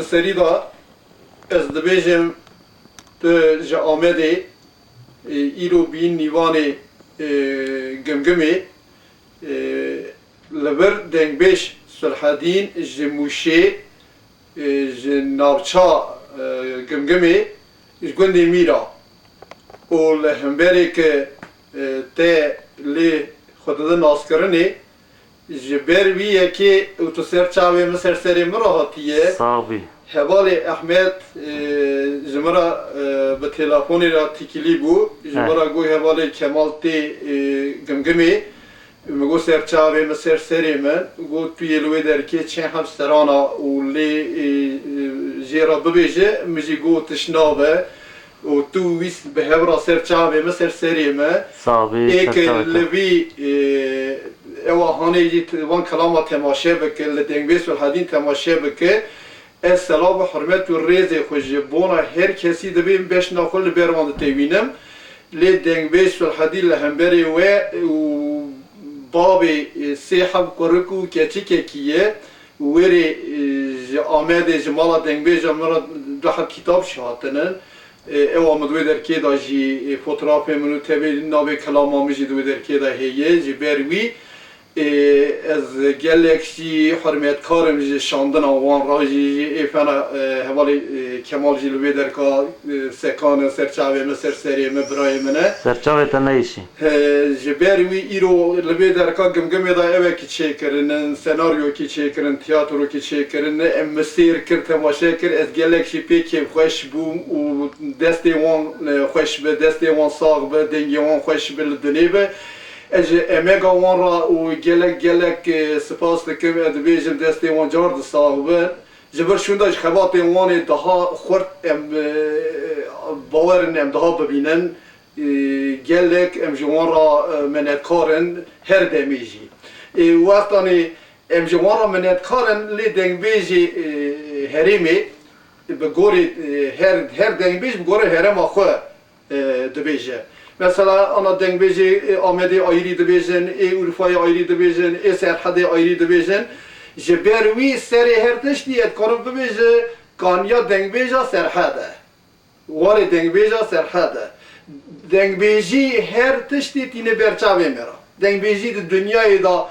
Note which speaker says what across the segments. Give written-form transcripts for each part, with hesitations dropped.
Speaker 1: Serî da ez dibêjim tu ji Amedê îro bîn nîvanê Gimgimê li vir dengbêj Sulhedîn ji Mûşê ji navçe Gimgimê ji gundê Mîra û li hembereke te lê xwe didin naskirinê ji ber wî yekê û tu ser çavê min ser serê min re hatiye
Speaker 2: Sabî.
Speaker 1: Hevalê Ehmed ji min re bi telefonê re tîkilî bû ji min re got hevalê Kemal tê Gimgimê min got ser çavê min ser serê min got tu yê li wê derkê çend hev serana û lê jê re bibêje min jî got tişnabe û tu wîst bi hev re ser çavê min ser serê min
Speaker 2: Sabî.
Speaker 1: êke li vî ewa hanê jî van kelama temaşe bike li dengbêj Sulhedîn temaşe bike ez selam û hurmet û rêzê xwe ji bona her kesî dibê beşna xwe li ber wan ditewînim lê dengbêj Sulhedîn li hemberê we û bavê sê hev kurik û keçikekî ye wêrê ji Amedê ji mala dengbêja min re du hev kitap jî hatinin ewa min di wê derkê da jî fotoğrafê min û tevê navê kelama min jî di wê derkê da heye ji ber wî ez gelek jî hurmetkarim ji şandina wan ra jî êfena hevalê Kemal jî li wê derka sekane ser çavê min ser serê min birayê min e
Speaker 2: Serçavê te neyişî.
Speaker 1: ji ber wî îro li wê derka Gimgimê da evekî çêkirinin senaryokî çêkirin tiyatrokî çêkirin em min sêr kir temaşe kir ez gelek jî pê kêfxweş bûm û destê wan xweş bi destê wan sağ bi dengê wan xweş bi li dinê bi ez ji emega wan ra û gelek spas dikim ez dibêjim destê wan car di sağ bin ji vir şûnda ji xebatên wanê daha xurt em bawerin em daha bibînin gelek em ji wan ra minnetkarin her demê jî wextanê em ji wan ra minnetkarin lê dengbêjê herêmê bi gorê her dengbêj bi gorê herêma xwe dibêje mesela ana dengbêjê Amedê ayrî dibêjin Urfayê ayrî dibêjin Serhedê ayrî dibêjin ji ber wî serê her tiştî ez karim bibêje kaniya dengbêja Serhed e warê dengbêja Serhed e dengbêjî her tiştî tîne berçavê me ra dengbêjî di dunyayê da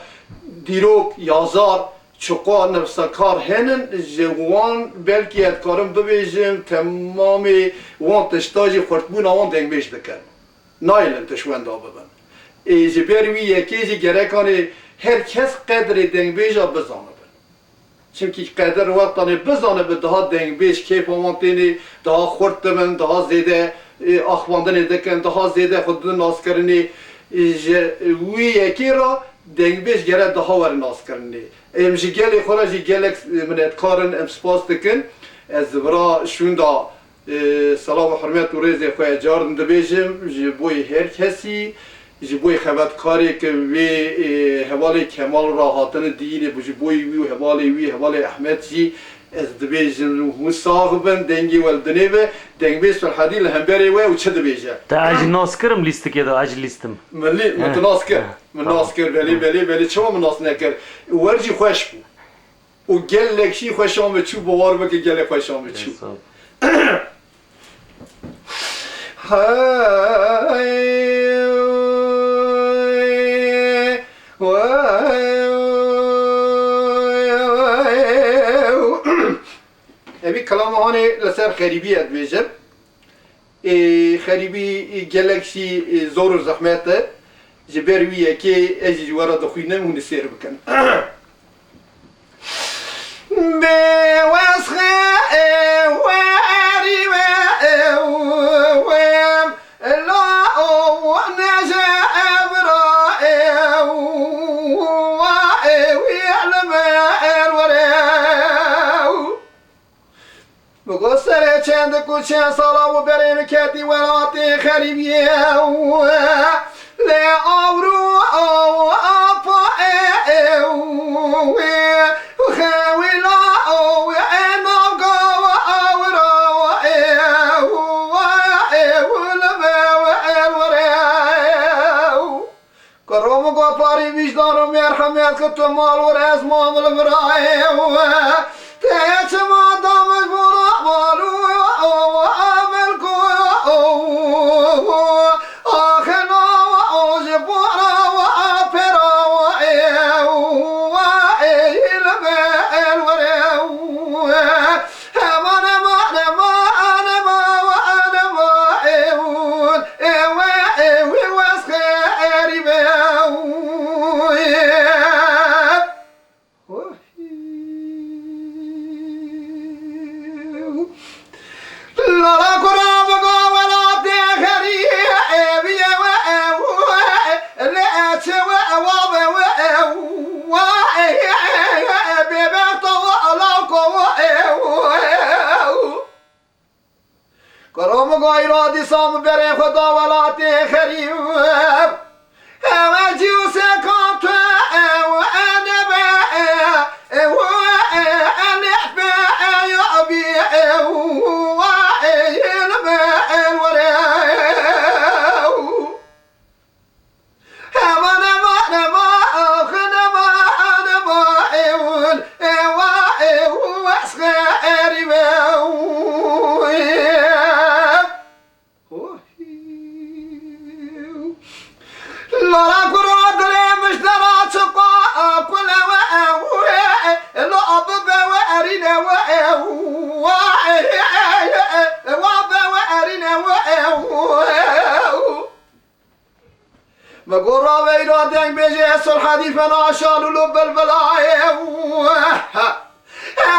Speaker 1: dîrok yazar çuqa nefsekar henin ji wan belkî ez karim bibêjim temamê wan tişta jî xurtbûna wan dengbêj dikin nailin tişwenda bibin ji ber wî yekê jî gerekanê herkes qedrê dengbêja bizane bin çimkî qeder wextanê bizane bi daha dengbêj kêfa wan têne daha xurt dibin daha zêde axwandinê dikin daha zêde xwe didin naskirinê ji wî yekê ra dengbêj gerek daha werin naskirinê em ji gelê xwe re jî gelek minnetkarin em spas dikin ez vira şûnda selam û hurmet û rêzê xwe carin dibêjim ji bo her kesî ji bo xebatkarê ki wê hevalê Kemal ra hatine dînê ji bo wî û hevalê wî hevalê Ehmed jî ez dibêjim hûn sağ bin dengê we li dinê ve dengbêj Sulhedîn li hemberê we û çi dibêje
Speaker 2: Te ecî naskirim lîstikê de ecî lîstim.
Speaker 1: min tu nas kir min nas kir belê çima min nas nekir wer jî xweş bû û gelek jî xweşan ve çû bawar bike gelek xweşan ve çû Evî kelama li ser xerîbî ez dibêjim xerîbî gelek jî zor û zehmet e ji ber wî yekê ez jî were dixwînim hûn ê sêr bikin serê çend ku çend sala û berê min ketî welatê xerîbiyê lê awrû apa xewî la navga awra karomu goparî vicdan û merhemet ki tu mal û ez mamil mirayê te çima damın گوگای را دیسام بره خدا ولاتی خریب اوجیو سکام تو او انبه او انبه یا بی او اینبه الوره بقول رابي رادين بيجي يسول حديثنا عشان لب البلايا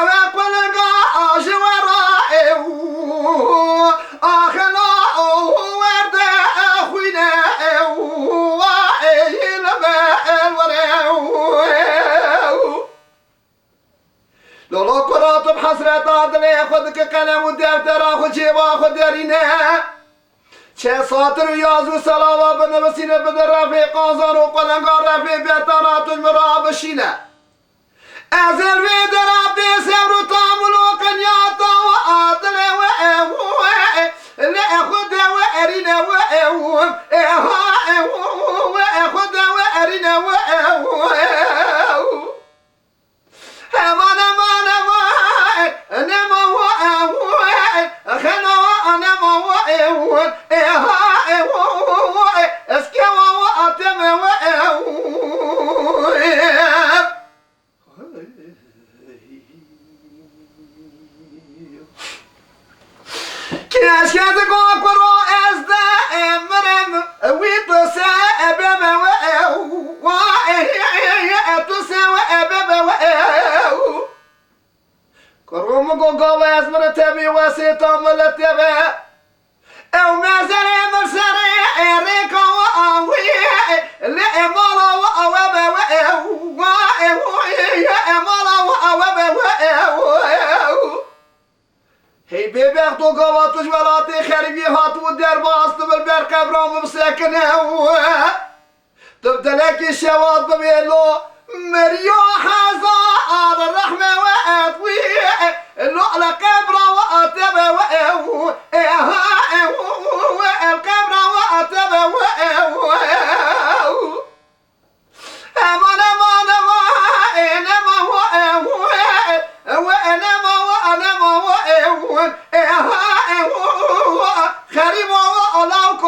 Speaker 1: وقل قاش ورائي آخنا ورد أخوينا وإيل لولو قرات بحسرة عدلي خذك قلم ودفتر أخذ جيبا خذ دارينا چه ساتر یازو سلاوا بنوسینه بدر رفی قازان و قلنگار رفی بیتاناتون مرا بشینه از الوی در آبی سبر و تامل و قنیاتا و آدل و اوه لأخد و ارین و اوه اخد و ارین و اوه امان امان امان انما و اوه اخنا و انما و اوه او مازال مرسري اريك واوي لا مالا واوبا هي بيبيخ تو قواتوش ولاتي خربي هاتو الدار باست بالبير قبرام بساكنه تبدلك الشواد ببيلو مريو حزار الرحمة وأطوي اللو على قبرة وأتبا وأهو القبرة وأتبا وأهو أمان أمان أمان وأنما وأهو خريب وألاوك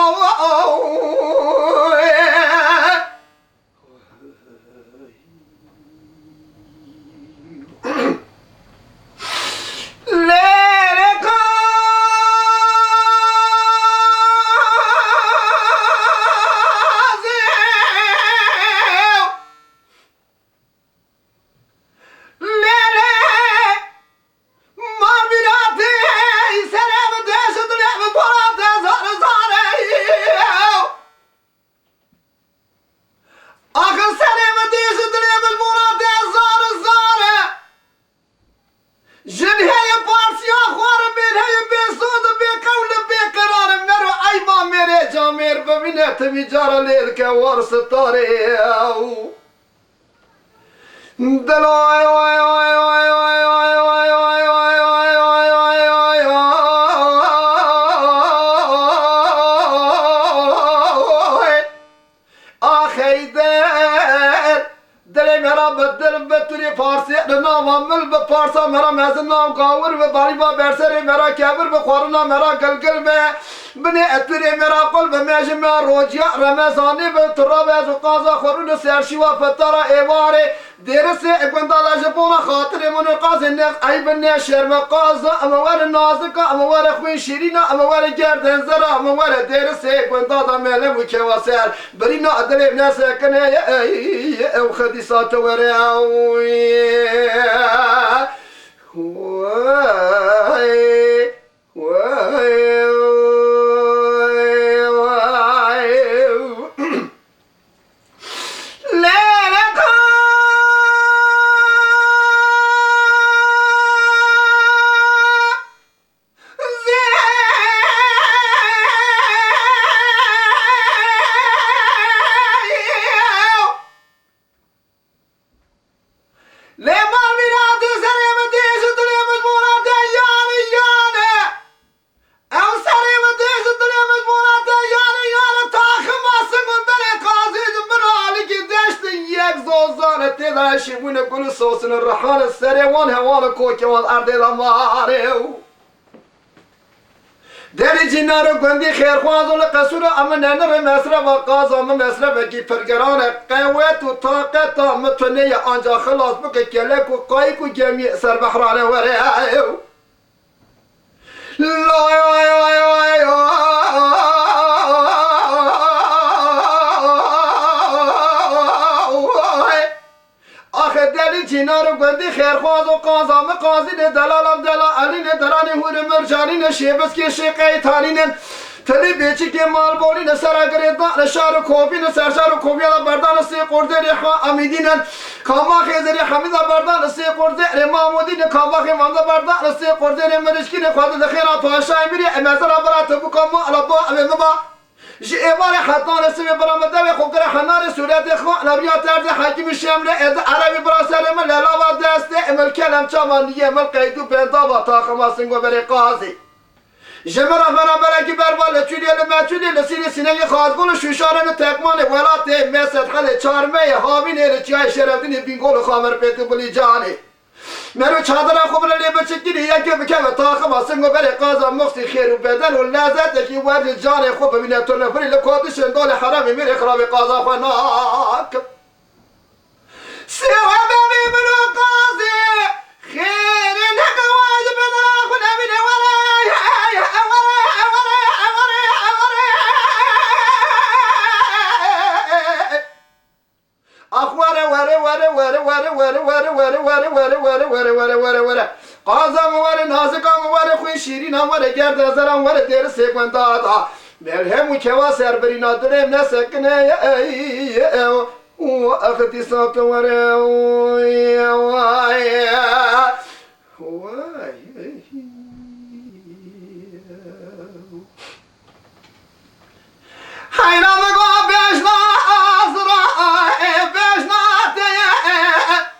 Speaker 1: تبي جار ليلك ورث الطريق دلوي وي وي وي وي وي وي وي وي وي وي اخي دل مرا بدل بتري فارسي نام مل بفارسا مرا مازن نام قاور بباري با برسر مرا كبر بخورنا مرا قلقل بني اتري مرا قلب ماجمع روجيا رمضاني بتراب زقازا خورن سرشوا فترا ايواري درس اقوندالا جبونا خاطر من قاز الناس اي بني شرم قازا اموار نازكا اموار خوين شيرينا اموار جردن زرا اموار درس اقوندالا ملم وكواسر برينا ادري ناس كنا او خديسات وراوي حال السريوان هوان كوكوان أرضي لماريو دلی جنار گندی خیرخواز و لقصور اما ننر مصرف و قازم مصرف کی پرگران قوت و طاقت متونه آنجا خلاص بکه کلک و قایق و جمعی سر بحران وره آخه دلی جنار گندی خیرخواز و قازم قازی دلالم دلالین درانی هور مرجانین شیبس که شیقیتانین تلی بیچی که مال بولین سراغری دان شار کوبین سرشار کوبیالا بردان سی قرده ریخوا امیدین کاما خیزری حمیدا بردان سی قرده مامودین کاما خیماندا بردان سی قرده مرشکین خواهد دخیرا پاشای میری امزرا برات بکامو علبا اممبا جی ایوار حتان سوی برامده و خوبگر حنار سورت خواه نبیا ترد حکیم شمل اد عربی براسر من للاوا دسته امل کلم چامانیه امل قیدو بندا و تاخما سنگو بری قاضی جمرا برابر کی بربال چوری لمچوری لسینی سینه خازگول شوشارن تکمان ولات مسد خل چارمه هاوین رچای شرفدین بینگول خامر پیت بلی جانی مرو چادر خوب لی بچکی یکی بکم تاخ واسنگو بری قازا مخسی خیر و بدن و لذت کی ورد جان خوب ببینه تو نفری لکودش دول حرام میره خراب قازا خناک سیوا ببی منو قاضی خیر نگواج بدن خود بینه قازم وره نازکم وره خوی شیرینم وره گرد زرم وره دیر سیکون دادا ملهم و کوا سر بری نادرم نسکنه و اختی ساک وره حیرام گو بشنا آزرا بشنا تیه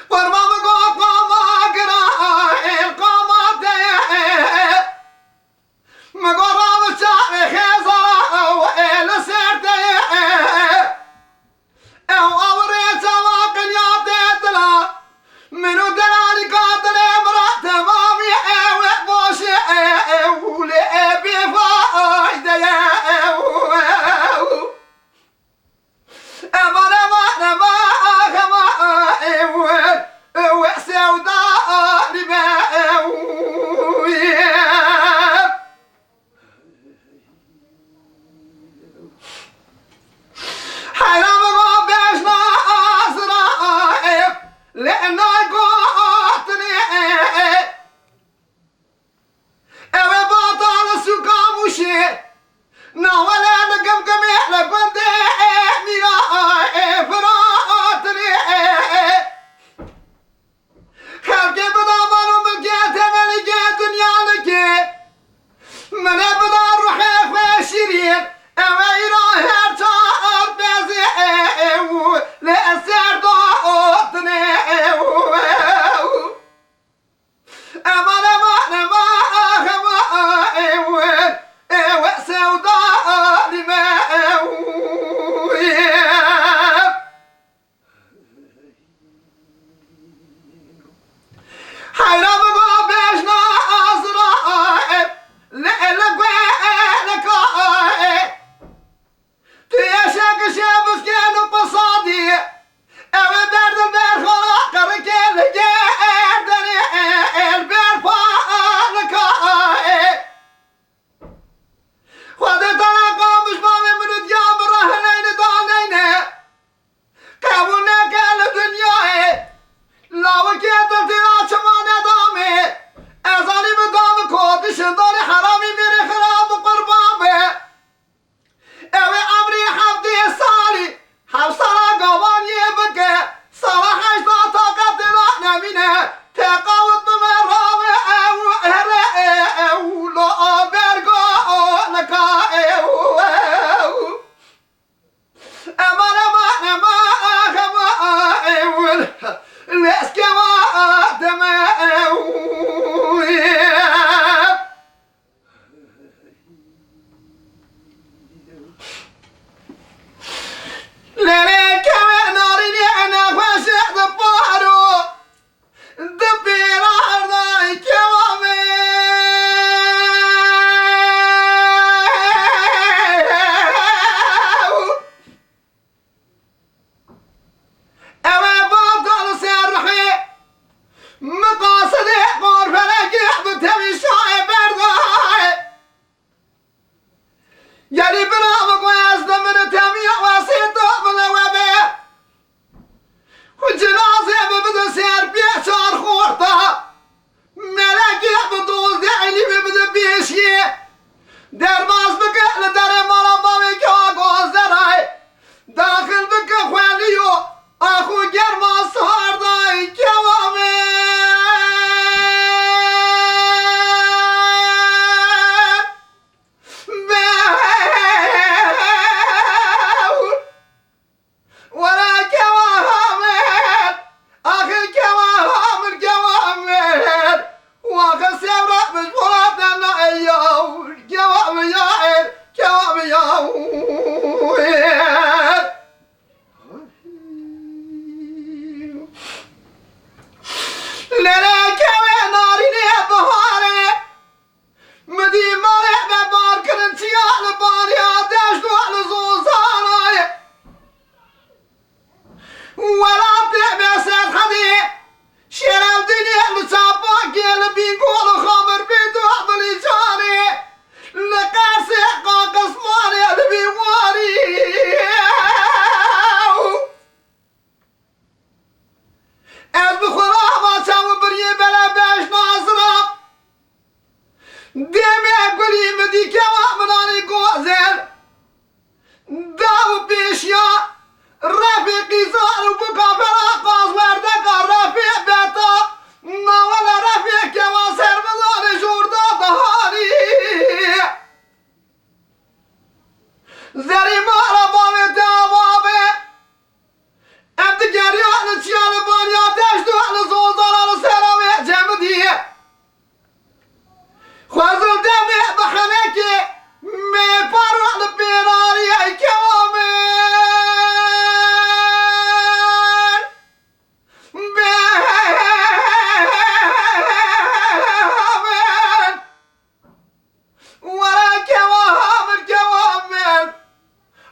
Speaker 1: قربان گو قاما گرا قاما تیه مگو رام چار خیزارا و ایل سر تیه او آوری چوا قنیا تیتلا منو دلالی قاتل امرا دمه گلیم دی که وامنانی گوزل داو پیشیا رفیقی زارو بکا برا قاز ورده که رفیق بیتا نوال رفیق که واسر بزار جوردا دهاری زری مارا باوی دوابه ام دیگریان چیان بانیا دشت و زوزاران سراوی جمع دیه خوزل دمی بخنه که می پران پیراری ای کامل ورا كوامل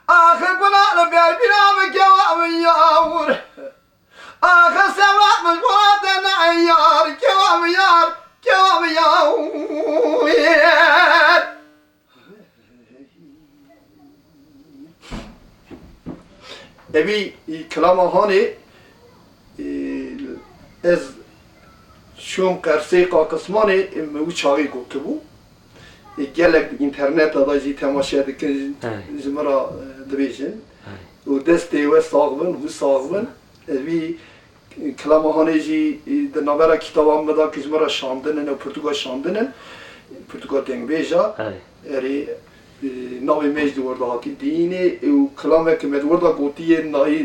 Speaker 1: آخر قنال بيربينا كوامل ياور آخر سبرا من قواتنا يار كوامل يار كوامل يار ابي كلام هاني از شون قرصه قاقسمانه مو چاوی گو که بو گلک اینترنت دا جی تماشا دکن جمرا دبیجن و دسته و ساغبن و ساغبن وی کلامهانه جی در نبرا کتابان مدا که جمرا شاندنن و پرتگال شاندنن پرتگال دنگ بیجا اری ناوی مجد ورده ها که دینه و کلامه که مد ورده گوتیه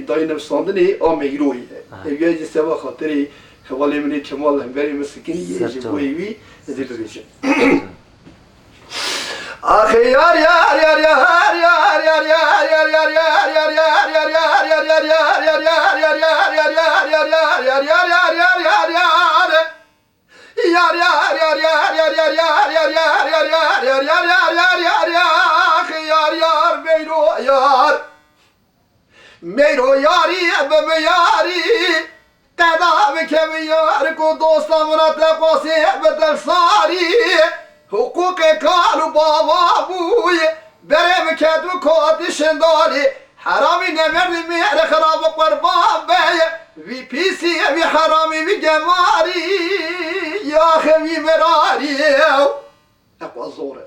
Speaker 1: دای نفساندنه آمیگرویه اویه جی سوا خاطری حوالی منی کمال هم بری مسکنی یه جی بویوی ازی ببیجن آخه یار یار یار یار یار یار یار یار یار یار یار یار میرو یاری اب میاری قدام که میار کو دوستا منات قاسی بدل ساری حقوق کار و بابا بوی برم کدو کادی شندالی حرامی نمرد مهر خراب قربان بی وی پیسی وی حرامی وی گماری یا خوی مراری اقوى زوره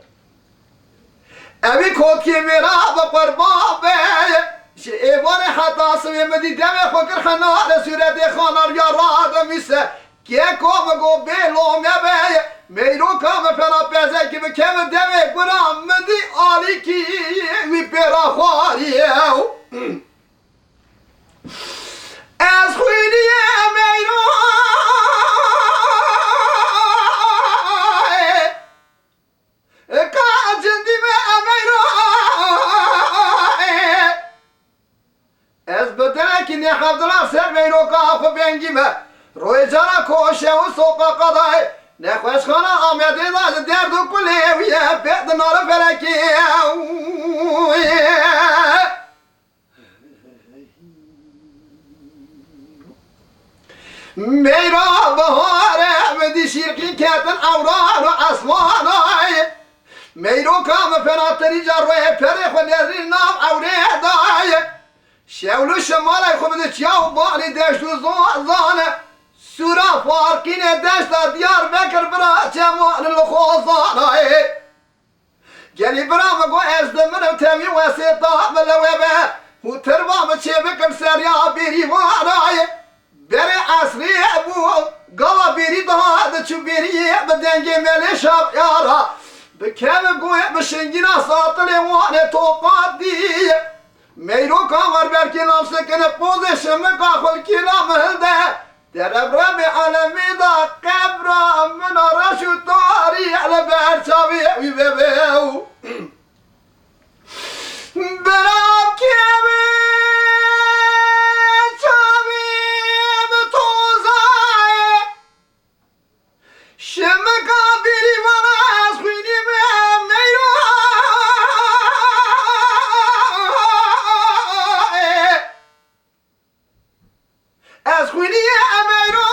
Speaker 1: اوی کود که مراب قربان بی ایوان حتا سوی مدی دم خوکر خنار صورت خانار یا راد میسه که کام گو بیلو مبی میرو کام پرا پیزه که بکم دمه گرام مدی آلی کی وی پیرا خواری از خوینی میرو که جندی میرو از بدنه که نخفت لا سر میرو که آخو بینگی روی جانا کوشه و سوقا قدای نخوش خانه آمده داد درد و کلیویه بیت نار فرکی میرا بهاره بدی شیرکی کتن اوران و اسمانای میرو کام پناتری جروه پره خود نزری نام اوره دای شولو شمالای خود بده چیاو بالی دشت و زانه سورا فارقین دشت دیار بکر برا چمان الخوزانای گلی برا مگو از دمنو تمی وسیطا ملوه به و تربام چه بکر سریا بیری وانای بره اصری ابو گوا بیری دهاد چو بیری بدنگی ملی شب یارا بکم گوی بشنگینا ساطل وانه توقات دی میرو کامر برکی نام سکنه پوزشم کاخل کلا مهلده در ابرام عالمی دا قبرا من رشو داری على برچاوی وی ببیو برام کیوی چاوی بتوزای شمکا بیری وانا از خوینی میرو از خوینی میرو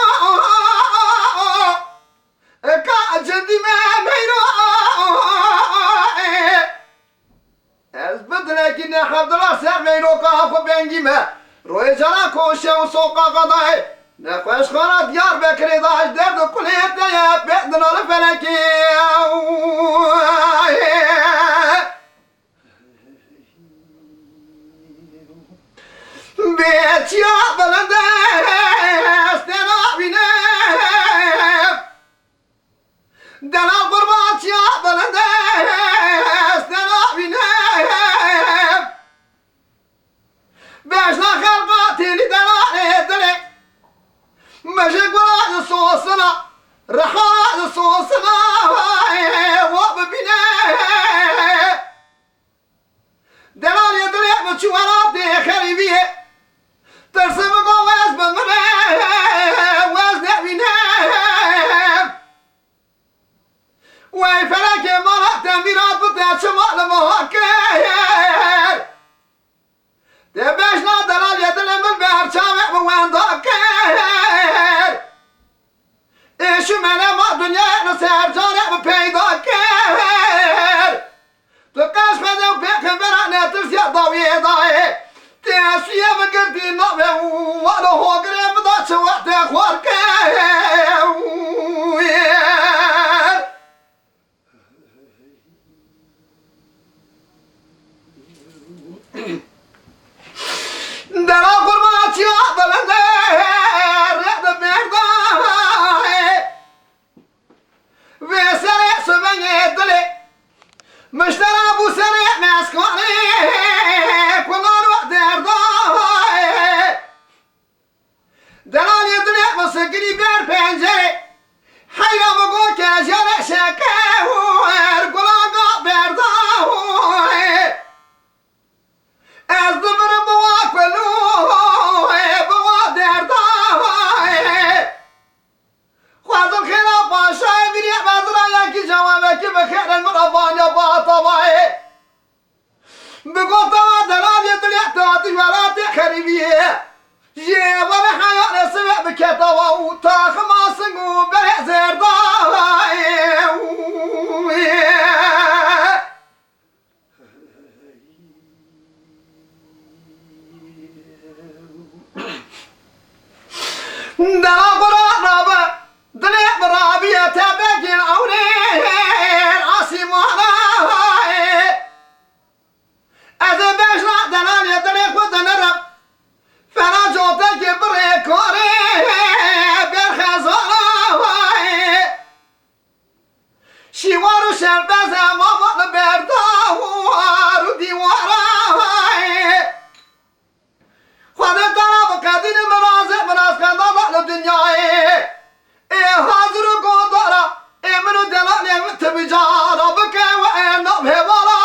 Speaker 1: که جدی میرو از بدله که نخفت لا سر میرو که خو بینگی روی جانا کوشه و سوقا قدای نخوش خانه دیار بکری داشت درد و کلیت بیت نال فلکی دل القربات يا بلندس دل بينام باشنا خلقاتي لدلالي دلي مجيك ولا صوصنا رحال صوصنا وببينام دلالي دلي بتشواراتي خريبية ترسم قواز بمرام وزن بينام وي فلك مرات تنبيرات بطيات شمال مهكير تباشنا دلال يدل من بهر شامع بوين ذاكير ايش منا ما دنيا نسير جارع ببيداكير تقاش خذوا بيك برانا ترسي ضوي ضاي تاسيا بقردي نوي وانا هو قريب ذا شوات اخواركير دلا قربات يا بلندر رد بيرداي وسرع سبني دلي مشترى ابو سريع مسكوني كل الوقت درداي دلال يدلي مسكني بير بنجري حيا بقول كاجر شكاور قلاقا بيرداي الزبر بواكلو بوادر داي خذ الخلاف باشاي بريع بدرايا كي جوابك بخير المرفان يا باطباي بقول دلال يدلي تعطي ولا تخربيه جيب الحياة سمع بكتوا وطاخ ما سنقو برع زير داي دلا برابا دلي برابية تبكي الأولين عاصي مهراي أذا بيشنا دلال يدلي خود نرب فلا جوتك بريكوري بيرخزوراي شوارو شربزة ماما برداوار وديواراي خذت طلب قدين منازل مناز كذا الدنيا إيه حاضر قدرة إيه منو دلالي متبجارة بك وين بهوالا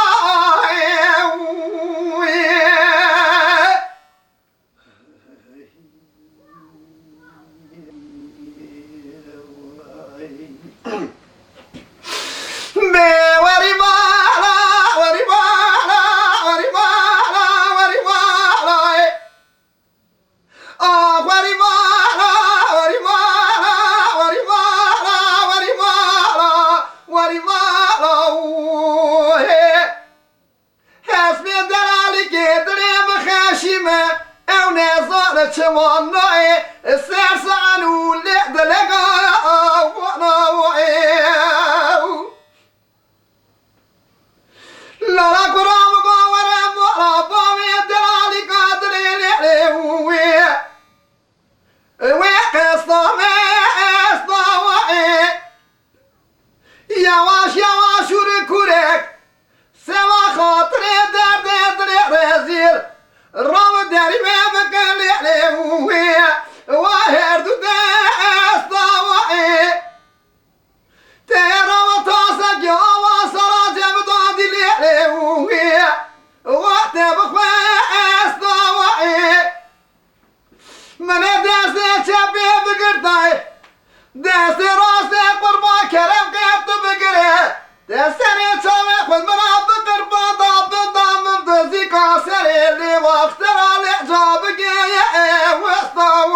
Speaker 1: شماناي السرسان ولد لقا وانا وعيو لا لا قرام قوارا مرابا ويدرالي قادري لعلوي ويقصنا وعي يواش وركورك سوا خاطري درد رزيل رام داري ما بقالي عليه واهر داس ضاوعي تيرا وطاسك يا وصرات بدادي لي عليه وقت بخواس ضاوعي من داس شبي بقرطاي داس راسي قربا كرم قيبت بقره داستني تسوي خذ مراب قربا ضاب ضام بذي كاسر اللي وقت رالي جابك يا وسطاوي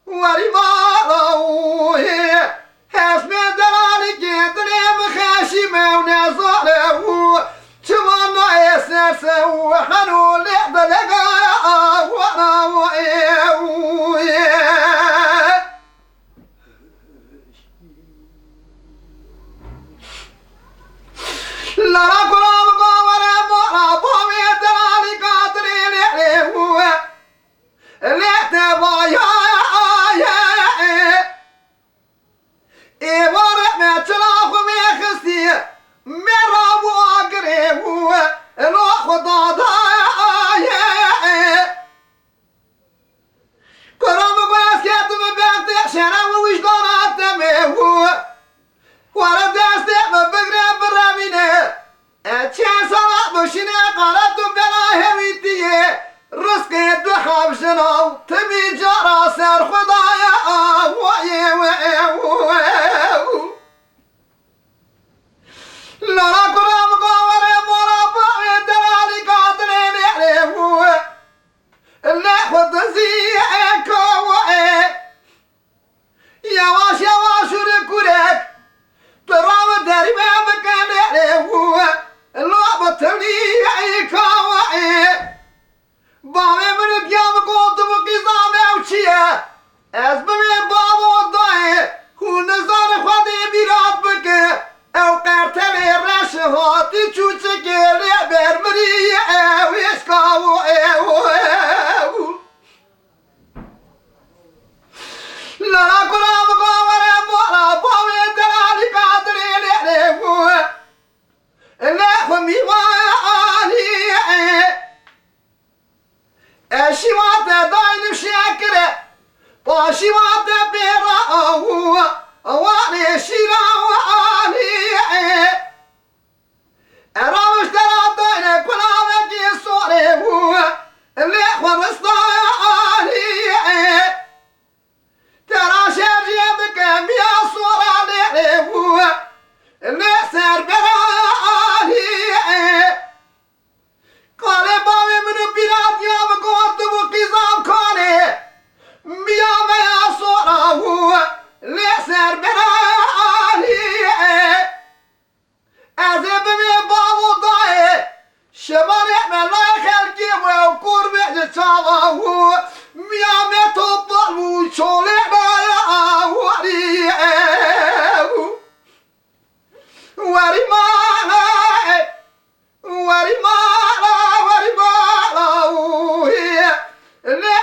Speaker 1: ورمالا حسب دلالي جدني بخاشي ونزاله شمانا جناو تبي جرى سر خدايا لا لا قرام قواري مرابع دلالي قادرين يعرفوا اللي خد زيك يا واش ركورك ترى داري ما مكان يعرفوا اللعبة تبني كواعي بامي من قيام قوت بقزام وشيا أزبمي بابو ضاي هو نزار خدي بيرات بك أو قرتلي رشهاتي تشوشكي لعبر مريا ويسكاو لا لا قرام قواري بولا بامي دلالي قادري لعرفوا لا خمي واني اشيوات داين شاكرة باشيوات بيرا واني شيرا واني اراوش ترى داين كلامك يسوري اللي خرصاني ترى شارجي بكم يا صورة لعرفوا اللي سار براني قال بابي من بلاد يا بقوت بقزام كاني ميا ميا صورة اللي سار براني أزب من بابو ضاي شبال يعمل لا يخلقي ويوكور بيجتابه ميا ميتوبال وشولي بايا وري Warimala, Warimala, Warimala,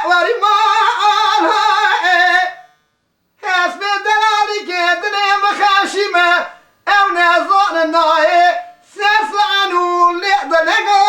Speaker 1: Warimala, has been the lady get the name of Hashima, and as on a night, says Lanu, let the Lego,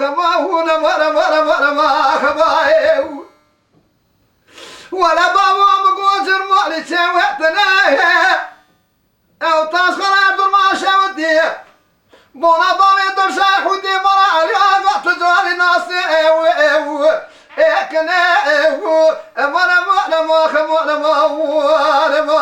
Speaker 1: خباونا مرة خبايو ولا بابا مقوزر مالي سويتنا او تاسخر عبد الماشا ودي بونا بابي درشاح ودي مرا عليا قط جاري ناسي اكنا مرا ما خمونا ما